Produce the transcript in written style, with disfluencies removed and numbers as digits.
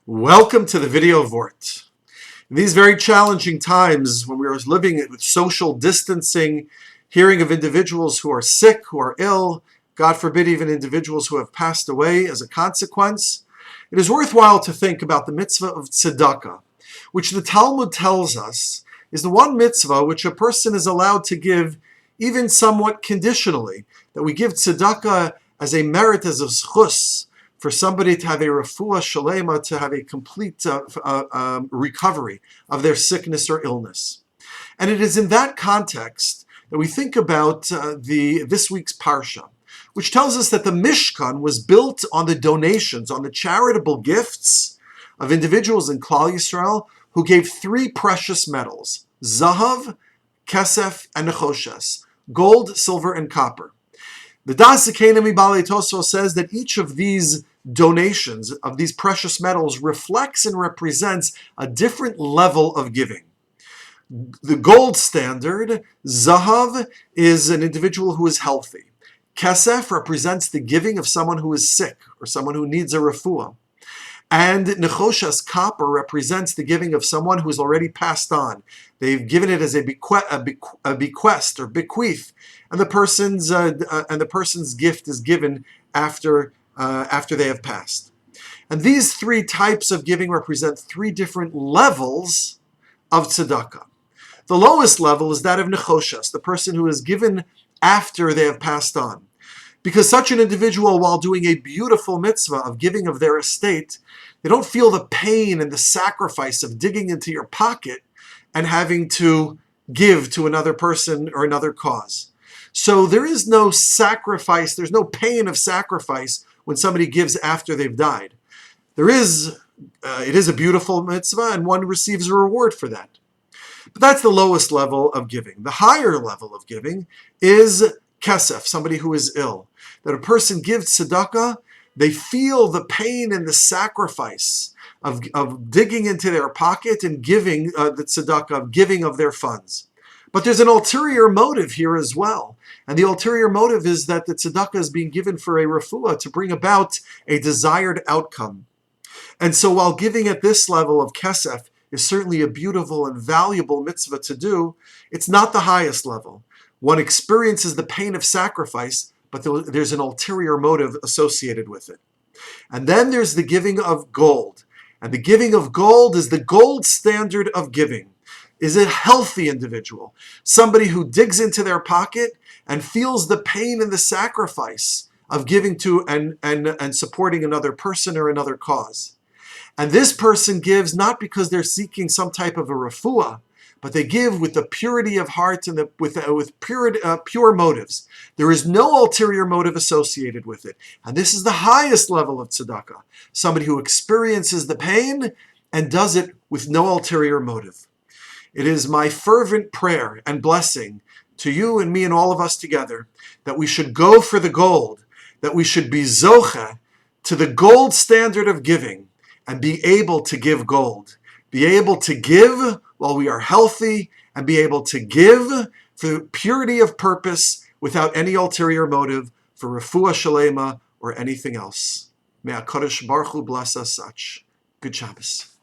Welcome to the video Vort. In these very challenging times when we are living with social distancing, hearing of individuals who are sick, who are ill, God forbid even individuals who have passed away as a consequence, it is worthwhile to think about the mitzvah of Sadaqa, which the Talmud tells us is the one mitzvah which a person is allowed to give even somewhat conditionally, that we give Sadaqa as a merit, as a zchus, for somebody to have a refuah shalema, to have a complete recovery of their sickness or illness. And it is in that context that we think about this week's parsha, which tells us that the Mishkan was built on the donations, on the charitable gifts of individuals in Klal Yisrael who gave three precious metals: zahav, kesef, and nechoshes, gold, silver, and copper. The Daas Zekeinim Baalei Tosafos says that each of these donations, of these precious metals, reflects and represents a different level of giving. The gold standard, zahav, is an individual who is healthy. Kesef represents the giving of someone who is sick or someone who needs a refuah. And nechoshes, copper, represents the giving of someone who has already passed on. They've given it as a bequest or bequeath, and the person's gift is given after they have passed. And these three types of giving represent three different levels of tzedakah. The lowest level is that of nechoshes, the person who is given after they have passed on. Because such an individual, while doing a beautiful mitzvah of giving of their estate, they don't feel the pain and the sacrifice of digging into your pocket and having to give to another person or another cause. So there is no sacrifice, there's no pain of sacrifice when somebody gives after they've died. It is a beautiful mitzvah, and one receives a reward for that. But that's the lowest level of giving. The higher level of giving is kesef, somebody who is ill. That a person gives tzedakah, they feel the pain and the sacrifice of digging into their pocket and giving the tzedakah, of giving of their funds. But there's an ulterior motive here as well. And the ulterior motive is that the tzedakah is being given for a refuah to bring about a desired outcome. And so while giving at this level of kesef is certainly a beautiful and valuable mitzvah to do, it's not the highest level. One experiences the pain of sacrifice, but there's an ulterior motive associated with it. And then there's the giving of gold. And the giving of gold is the gold standard of giving. Is a healthy individual, somebody who digs into their pocket and feels the pain and the sacrifice of giving to and supporting another person or another cause. And this person gives not because they're seeking some type of a refuah, but they give with the purity of heart and with pure motives. There is no ulterior motive associated with it. And this is the highest level of tzedakah, somebody who experiences the pain and does it with no ulterior motive. It is my fervent prayer and blessing to you and me and all of us together that we should go for the gold, that we should be zocheh to the gold standard of giving and be able to give gold, be able to give while we are healthy, and be able to give for purity of purpose without any ulterior motive for refuah shalema or anything else. May HaKadosh Baruch Hu bless us such. Good Shabbos.